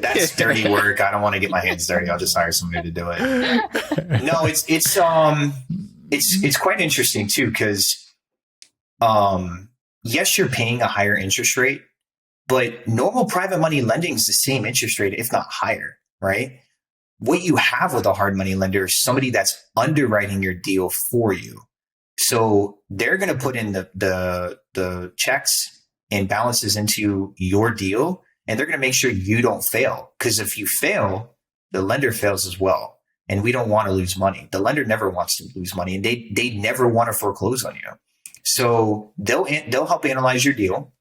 That's dirty work. I don't want to get my hands dirty. I'll just hire somebody to do it. No, it's quite interesting too, because yes, you're paying a higher interest rate, but normal private money lending is the same interest rate, if not higher, right? What you have with a hard money lender is somebody that's underwriting your deal for you. So they're going to put in the checks and balances into your deal, and they're going to make sure you don't fail. Because if you fail, the lender fails as well. And we don't want to lose money. The lender never wants to lose money, and they never want to foreclose on you. So they'll help analyze your deal,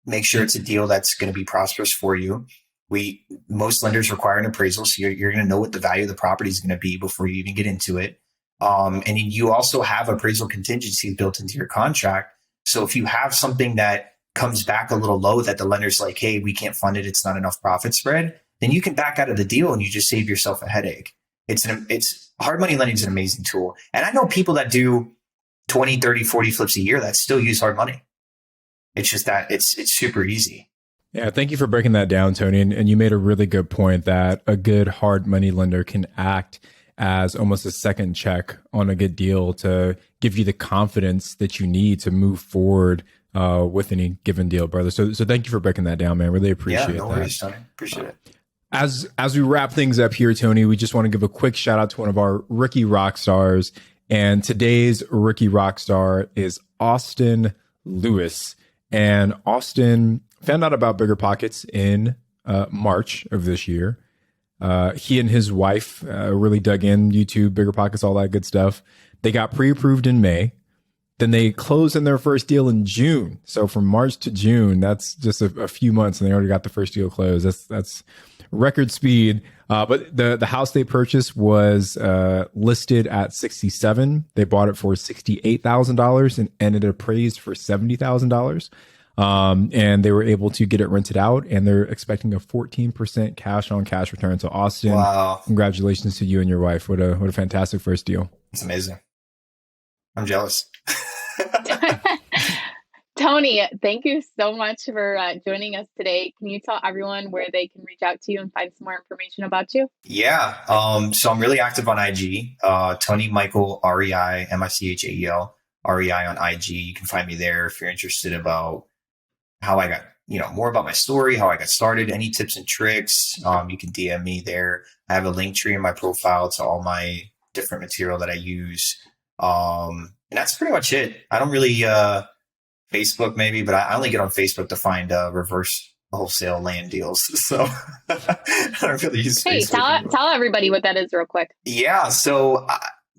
make sure it's a deal that's going to be prosperous for you. Most lenders require an appraisal, so you're going to know what the value of the property is going to be before you even get into it. And you also have appraisal contingencies built into your contract. So if you have something that comes back a little low that the lender's like, hey, we can't fund it, it's not enough profit spread, then you can back out of the deal and you just save yourself a headache. It's hard money lending is an amazing tool. And I know people that do 20, 30, 40 flips a year that still use hard money. It's just that it's super easy. Yeah, thank you for breaking that down, Tony. And you made a really good point that a good hard money lender can act as almost a second check on a good deal to give you the confidence that you need to move forward with any given deal, brother. So thank you for breaking that down, man. Really appreciate that. Yeah, no worries, Tony. Appreciate it. As we wrap things up here, Tony, we just want to give a quick shout out to one of our rookie rock stars. And today's rookie rock star is Austin Lewis. And Austin found out about Bigger Pockets in March of this year. He and his wife really dug in, YouTube, Bigger Pockets, all that good stuff. They got pre-approved in May. Then they closed in their first deal in June. So from March to June, that's just a few months, and they already got the first deal closed. That's record speed. But the house they purchased was listed at $67,000. They bought it for $68,000 and it appraised for $70,000. And they were able to get it rented out, and they're expecting a 14% cash on cash return. So Austin, wow, congratulations to you and your wife. What a fantastic first deal. It's amazing. I'm jealous. Tony, thank you so much for joining us today. Can you tell everyone where they can reach out to you and find some more information about you? Yeah. So I'm really active on IG, Tony Michael, REI, MICHAEL, REI on IG. You can find me there if you're interested about how I got, more about my story, how I got started, any tips and tricks. You can DM me there. I have a link tree in my profile to all my different material that I use. And that's pretty much it. I don't really, Facebook maybe, but I only get on Facebook to find reverse wholesale land deals. So I don't really use Facebook. Tell everybody what that is real quick. Yeah. So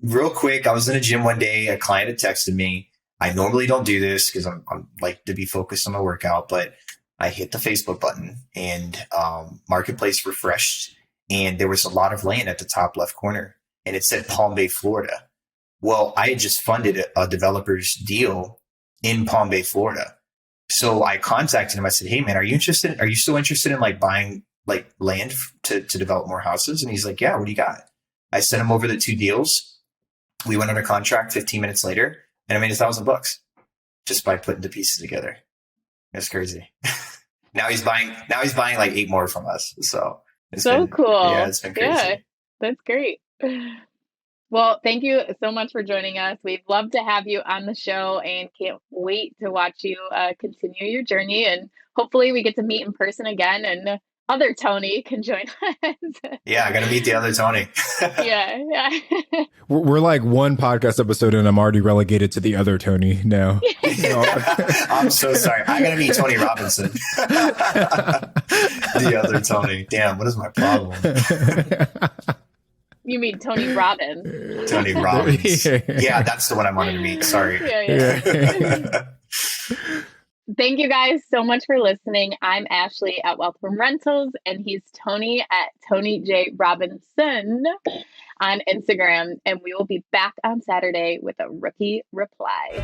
real quick, I was in a gym one day. A client had texted me. I normally don't do this because I'm like to be focused on my workout, but I hit the Facebook button and Marketplace refreshed, and there was a lot of land at the top left corner, and it said Palm Bay, Florida. Well, I had just funded a developer's deal in Palm Bay, Florida. So I contacted him. I said, "Hey man, are you still interested in like buying like land to develop more houses?" And he's like, "Yeah, what do you got?" I sent him over the 2 deals. We went under contract 15 minutes later, and I made $1,000 just by putting the pieces together. That's crazy. Now he's buying like 8 more from us. So cool. Yeah, it's been crazy. Yeah, that's great. Well, thank you so much for joining us. We'd love to have you on the show and can't wait to watch you continue your journey. And hopefully we get to meet in person again and other Tony can join us. Yeah, I got to meet the other Tony. Yeah. We're like one podcast episode and I'm already relegated to the other Tony now. I'm so sorry. I got to meet Tony Robinson. The other Tony. Damn, what is my problem? You mean Tony Robbins? Tony Robbins. Yeah, that's the one I wanted to meet. Sorry. Yeah. Thank you guys so much for listening. I'm Ashley at Wealth from Rentals, and he's Tony at Tony J. Robinson on Instagram. And we will be back on Saturday with a rookie reply.